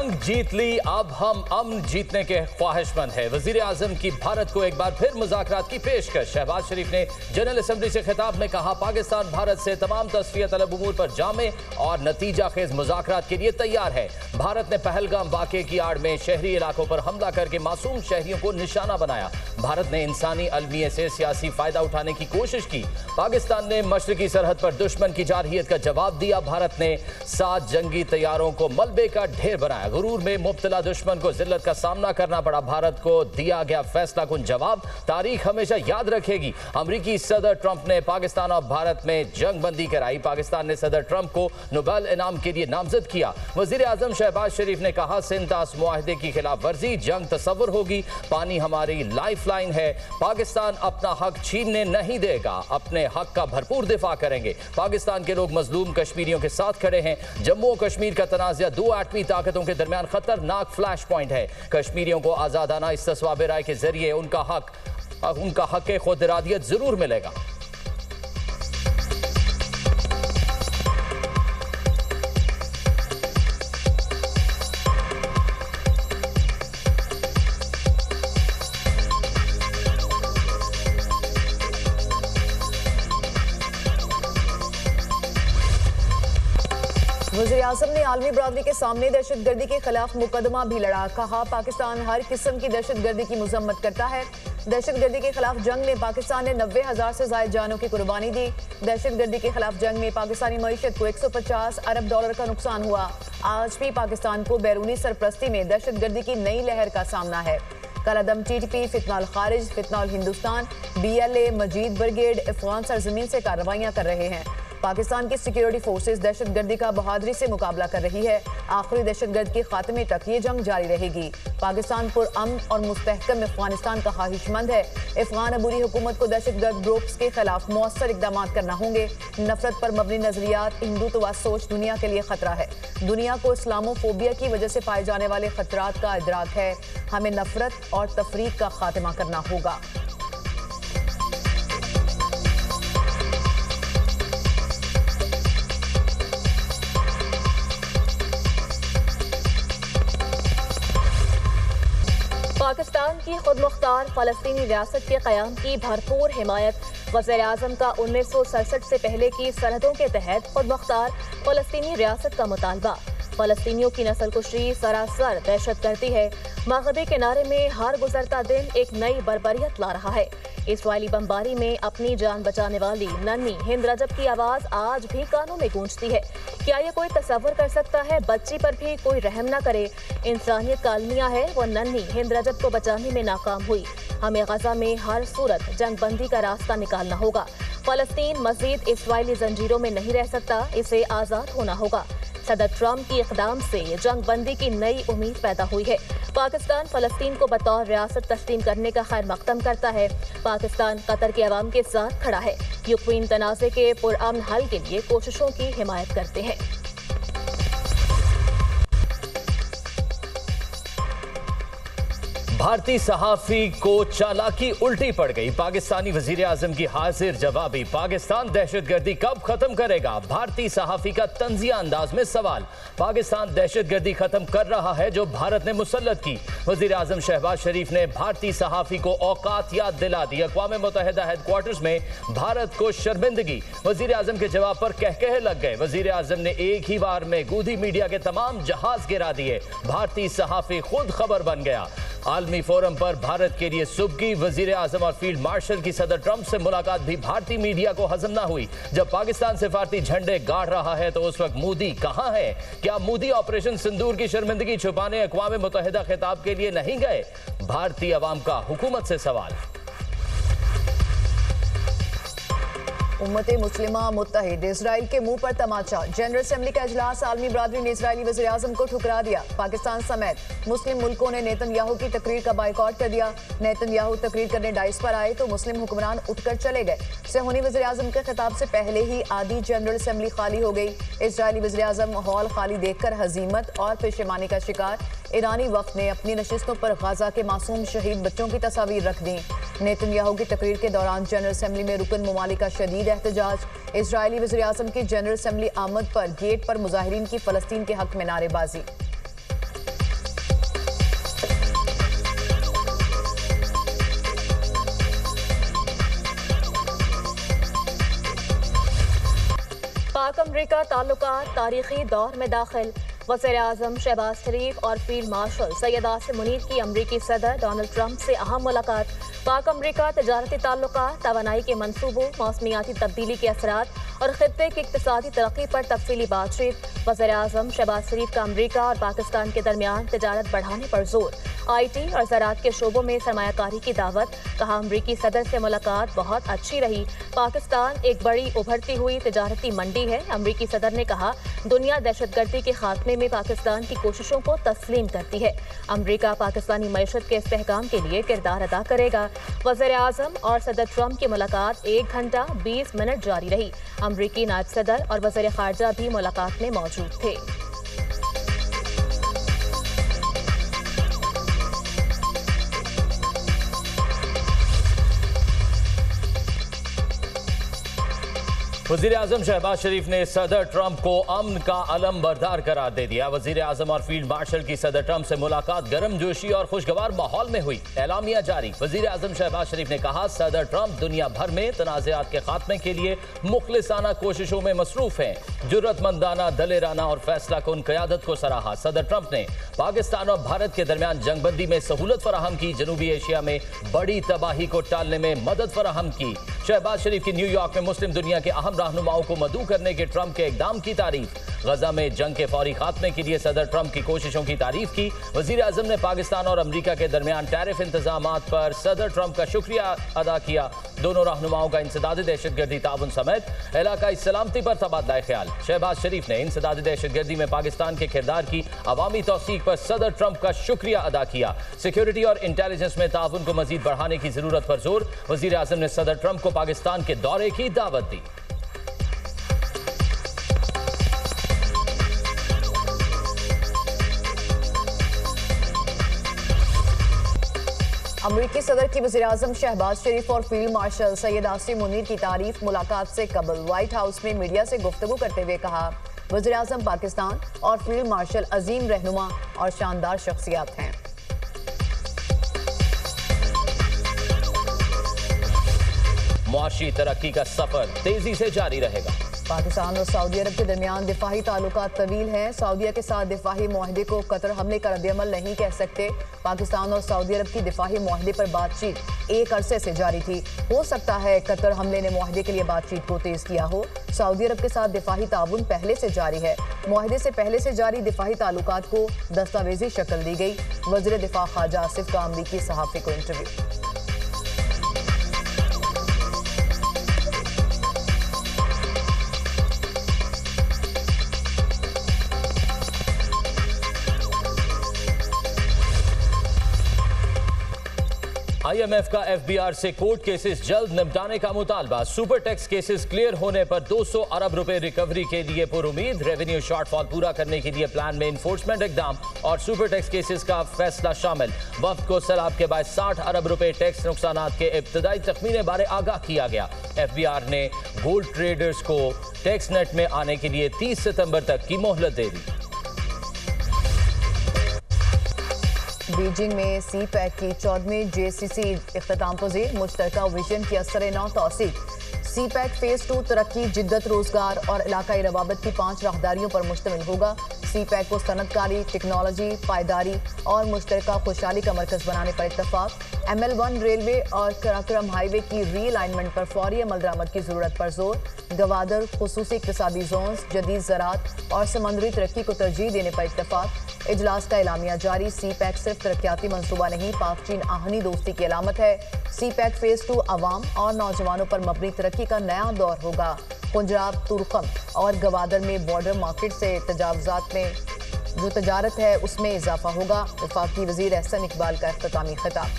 जंग जीत ली, अब हम अमन जीतने के ख्वाहिशमंद है। वजीर आजम की भारत को एक बार फिर मुज़ाकरात की पेशकश। शहबाज शरीफ ने जनरल असेंबली से खिताब में कहा, पाकिस्तान भारत से तमाम तस्फिया तलब उमूर पर जामे और नतीजा खेज मुज़ाकरात के लिए तैयार है। भारत ने पहलगाम वाक़े की आड़ में शहरी इलाकों पर हमला करके मासूम शहरियों को निशाना बनाया। भारत ने इंसानी अलमिये से सियासी फायदा उठाने की कोशिश की। पाकिस्तान ने मशरकी सरहद पर दुश्मन की जारहियत का जवाब दिया। भारत ने 7 जंगी तैयारों को मलबे का ढेर बनाया। गुरूर में मुब्तला दुश्मन को जिल्लत का सामना करना पड़ा। भारत को दिया गया फैसला कुन जवाब तारीख हमेशा याद रखेगी। अमरीकी सदर ट्रंप ने पाकिस्तान और भारत में जंग बंदी कराई। पाकिस्तान ने सदर ट्रंप को नोबेल इनाम के लिए नामजद किया। वजीर आजम शहबाज शरीफ ने कहा, सिंतास मुआहदे की खिलाफ वर्जी जंग तस्वुर होगी। पानी हमारी लाइफ लाइन है। पाकिस्तान अपना हक छीनने नहीं देगा। अपने हक का भरपूर दिफा करेंगे। पाकिस्तान के लोग मजलूम कश्मीरियों के साथ खड़े हैं। जम्मू और कश्मीर का तनाज़ा 2 एटमी ताकतों के दरमियान खतरनाक फ्लैश पॉइंट है। कश्मीरियों को आजादाना इस्तिस्वाब राय के जरिए उनका हक खुद इरादियत जरूर मिलेगा। वज़ीर-ए-आज़म ने आलमी बरादरी के सामने दहशतगर्दी के खिलाफ मुकदमा भी लड़ा। कहा, पाकिस्तान हर किस्म की दहशतगर्दी की मजम्मत करता है। दहशतगर्दी के खिलाफ जंग में पाकिस्तान ने 90,000 से ज्यादा जानों की कुर्बानी दी। दहशतगर्दी के खिलाफ जंग में पाकिस्तानी मईशत को 150 अरब डॉलर का नुकसान हुआ। आज भी पाकिस्तान को बैरूनी सरपरस्ती में दहशतगर्दी की नई लहर का सामना है। कलादम TTP, फितनाल खारिज, फितनाल हिंदुस्तान, BLA, मजीद ब्रिगेड अफगान सरजमीन से कार्रवाइयां कर रहे हैं। पाकिस्तान की सिक्योरिटी फोर्सेस दहशतगर्दी का बहादुरी से मुकाबला कर रही है। आखिरी दहशतगर्द के खात्मे तक ये जंग जारी रहेगी। पाकिस्तान पुरअमन और मुस्तहकम अफगानिस्तान का ख्वाहिशमंद है। अफगान अबूरी हुकूमत को दहशतगर्द ग्रुप्स के खिलाफ मौसर इकदाम करना होंगे। नफरत पर मबनी नजरियात, हिंदुत्व सोच दुनिया के लिए खतरा है। दुनिया को इस्लामोफोबिया की वजह से पाए जाने वाले खतरात का इदराक है। हमें नफरत और तफरीक का खात्मा करना होगा। पाकिस्तान की खुदमुख्तार फ़लस्तीनी रियासत के क़याम की भरपूर हिमायत। वज़ीर-ए-आज़म का 1967 से पहले की सरहदों के तहत खुदमुख्तार फ़लस्तीनी रियासत का मुतालबा। फ़लस्तीनियों की नस्लकुशी सरासर दहशत गर्दी है। मग़रिबी किनारे में हर गुजरता दिन एक नई बर्बरियत ला रहा है। इस्राइली बमबारी में अपनी जान बचाने वाली नन्ही हिंद रजब की आवाज़ आज भी कानों में गूंजती है। क्या ये कोई तसव्वुर कर सकता है बच्ची पर भी कोई रहम न करे? इंसानियत का अलमिया है, वो नन्ही हिंद रजब को बचाने में नाकाम हुई। हमें गजा में हर सूरत जंग बंदी का रास्ता निकालना होगा। फ़लस्तीन मज़ीद इस्राइली जंजीरों में नहीं रह सकता, इसे आज़ाद होना होगा। सदर ट्रंप की इक़दाम से जंग बंदी की नई उम्मीद पैदा हुई है। पाकिस्तान फ़लस्तीन को बतौर रियासत तस्लीम करने का खैर मक़दम करता है। पाकिस्तान कतर के अवाम के साथ खड़ा है। यूक्रेन तनाज़े के पुरअमन हल के लिए कोशिशों की हिमायत करते हैं। भारतीय सहाफ़ी को चालाकी उल्टी पड़ गई। पाकिस्तानी वजीर आजम की हाजिर जवाबी। पाकिस्तान दहशतगर्दी कब खत्म करेगा? भारतीय सहाफ़ी का तंजिया अंदाज में सवाल। पाकिस्तान दहशतगर्दी खत्म कर रहा है जो भारत ने मुसल्लत की। वजीर आजम शहबाज शरीफ ने भारतीय सहाफ़ी को औकात याद दिला दी। अक़वाम मुत्तहिदा हेडक्वार्टर्स में भारत को शर्मिंदगी। वजीर आजम के जवाब पर कहकहे लग गए। वजीर आजम ने एक ही बार में गोदी मीडिया के तमाम जहाज गिरा दिए। भारतीय सहाफ़ी खुद खबर बन गया। आलमी फोरम पर भारत के लिए सुबकी। वजीर आजम और फील्ड मार्शल की सदर ट्रंप से मुलाकात भी भारतीय मीडिया को हजम न हुई। जब पाकिस्तान सिफारती झंडे गाड़ रहा है तो उस वक्त मोदी कहां है? क्या मोदी ऑपरेशन सिंदूर की शर्मिंदगी छुपाने अक़वाम मुत्तहिदा खिताब के लिए नहीं गए? भारतीय अवाम का हुकूमत से सवाल। उम्मत मुस्लिमा मुत्तहिद, इजराइल के मुंह पर तमाचा। जनरल असेंबली का इजलास, आलमी बरादरी ने इजरायली वज़ीर आज़म को ठुकरा दिया। पाकिस्तान समेत मुस्लिम मुल्कों ने नेतन्याहू की तकरीर का बाइकआउट कर दिया। नेतन्याहू तकरीर करने डाइस पर आए तो मुस्लिम हुक्मरान उठकर चले गए। सेहूनी वज़ीर आज़म के खिताब से पहले ही आधी जनरल असेंबली खाली हो गई। इजरायली वज़ीर आज़म हॉल खाली देखकर हजीमत और पेशेमानी का शिकार। ईरानी वक्त ने अपनी नशिस्तों पर गाजा के मासूम शहीद बच्चों की तस्वीर रख दी। नेतन्याहू की तकरीर के दौरान जनरल असेंबली में रुकन ममालिक का शदीद एहतजाज। इजरायली वज़ीर आज़म की जनरल असेंबली आमद पर गेट पर मुजाहिरीन की फ़लस्तीन के हक में नारेबाजी। पाक अमरीका ताल्लुकात तारीखी दौर में दाखिल। वज़ीर-ए-आज़म शहबाज शरीफ और फील्ड मार्शल सैयद आसिम मुनीर की अमरीकी सदर डोनाल्ड ट्रंप से अहम मुलाकात। पाक अमरीका तजारती ताल्लुकात, तवानाई के मनसूबों, मौसमियाती तब्दीली के असरात और खित्ते की इक़्तिसादी तरक्की पर तफसीली बातचीत। वज़ीर-ए-आज़म शहबाज शरीफ का अमरीका और पाकिस्तान के दरमियान तजारत बढ़ाने पर जोर। IT और ज़राअत के शोबों में सरमायाकारी की दावत। कहा, अमरीकी सदर से मुलाकात बहुत अच्छी रही। पाकिस्तान एक बड़ी उभरती हुई तजारती मंडी है। अमरीकी सदर ने कहा, दुनिया दहशतगर्दी के खात्मे में पाकिस्तान की कोशिशों को तस्लीम करती है। अमरीका पाकिस्तानी मईशत के इस्तेहकाम के लिए किरदार अदा करेगा। वज़ीर-ए-आज़म और सदर ट्रंप की मुलाकात 1 घंटा 20 मिनट जारी रही। अमरीकी नायब सदर और वज़ीर ख़ारजा भी मुलाकात में मौजूद थे। वज़ीर-ए-आज़म शहबाज शरीफ ने सदर ट्रंप को अमन का अलम बरदार करार दे दिया। वज़ीर-ए-आज़म और फील्ड मार्शल की सदर ट्रंप से मुलाकात गर्मजोशी और खुशगवार माहौल में हुई। एलामिया जारी। वज़ीर-ए-आज़म शहबाज शरीफ ने कहा, सदर ट्रंप दुनिया भर में तनाज़ात के खात्मे के लिए मुखलिसाना कोशिशों में मसरूफ हैं। जुर्रतमंदाना, दलेराना और फैसला कुन क़यादत को सराहा। सदर ट्रंप ने पाकिस्तान और भारत के दरमियान जंगबंदी में सहूलत फराहम की। जनूबी एशिया में बड़ी तबाही को टालने में मदद फराहम की। शहबाज शरीफ की न्यूयॉर्क में मुस्लिम दुनिया के अहम रहनुमाओं को मदऊ करने के ट्रंप के इकदाम की तारीफ। गजा में जंग के फौरी खात्मे के लिए सदर ट्रंप की कोशिशों की तारीफ की। वज़ीर-ए-आज़म ने पाकिस्तान और अमरीका के दरमियान टैरिफ इंतजामात पर सदर ट्रंप का शुक्रिया अदा किया। दोनों रहनुमाओं का इंसदादी दहशतगर्दी ताउन समेत इलाकाई सलामती पर तबादला ख्याल। शहबाज शरीफ ने इंसदादी दहशतगर्दी में पाकिस्तान के किरदार की अवामी तौसीक पर सदर ट्रंप का शुक्रिया अदा किया। सिक्योरिटी और इंटेलिजेंस में ताउन को मजीद बढ़ाने की जरूरत पर जोर। वज़ीर-ए-आज़म ने सदर ट्रंप को पाकिस्तान के दौरे की दावत दी। अमरीकी सदर की वज़ीर-ए-आज़म शहबाज शरीफ और फील्ड मार्शल सैयद आसिम मुनीर की तारीफ। मुलाकात से कबल व्हाइट हाउस में मीडिया से गुफ्तगू करते हुए कहा, वज़ीर-ए-आज़म पाकिस्तान और फील्ड मार्शल अजीम रहनुमा और शानदार शख्सियत हैं। मुआशी तरक्की का सफर तेजी से जारी रहेगा। पाकिस्तान और सऊदी अरब के दरमियान दिफाही ताल्लुकात तवील हैं। सऊदीया के साथ दिफाही मुआहदे को कतर हमले का रद्द-ए-अमल नहीं कह सकते। पाकिस्तान और सऊदी अरब की दिफाही मुआहदे पर बातचीत एक अरसे से जारी थी। हो सकता है कतर हमले ने मुआहदे के लिए बातचीत को तेज किया हो। सऊदी अरब के साथ दिफाही ताउन पहले से जारी है। मुआहदे से पहले से जारी दिफाही ताल्लुकात को दस्तावेजी शक्ल दी गई। वज़ीर दिफा ख्वाजा आसिफ का अमरीकी सहाफ़ी को इंटरव्यू। IMF का FBR से कोर्ट केसेस जल्द निपटाने का मुतालबा। सुपर टैक्स केसेस क्लियर होने पर 200 अरब रुपए रिकवरी के लिए पुरुमीद। रेवेन्यू शॉर्टफॉल पूरा करने के लिए प्लान में इन्फोर्समेंट इकदाम और सुपर टैक्स केसेस का फैसला शामिल। वफ्द को सैलाब के बाद 60 अरब रुपए टैक्स नुकसानात के इब्तदाई तखमीने बारे आगाह किया गया। FBR ने गोल्ड ट्रेडर्स को टैक्स नेट में आने के लिए 30 सितंबर तक की मोहलत दे दी। बीजिंग में CPEC की 14वीं JCC इख्तिताम पजीर। मुश्तरका विजन की असर नौ तौसीक। CPEC फेज 2 तरक्की, जिद्दत, रोजगार और इलाकाई रवाबत की 5 राहदारियों पर मुश्तमिल होगा। CPEC को सनतकारी, टेक्नोलॉजी, पायदारी और मुश्तरका खुशहाली का मरकज बनाने पर इत्तफाक। ML1 रेलवे और कराक्रम हाईवे की रीअलाइनमेंट पर फौरी अमल दरामद की जरूरत पर जोर। गवादर, खुसूसी इक्तसादी जोन्स, जदीद ज़राअत और समंदरी तरक्की को तरजीह देने पर इत्तफाक। इजलास का एलामिया जारी। CPEC सिर्फ तरक्याती मनसूबा नहीं, पाक चीन आहनी दोस्ती की अलामत है। CPEC फेज 2 अवाम और नौजवानों पर मबनी तरक्की का नया दौर होगा। पंजाब, तुर्कम और गवादर में बॉर्डर मार्केट से तजावुजात में जो तजारत है उसमें इजाफा होगा। वफाकी वज़ीर एहसन इकबाल का इख्तितामी खिताब।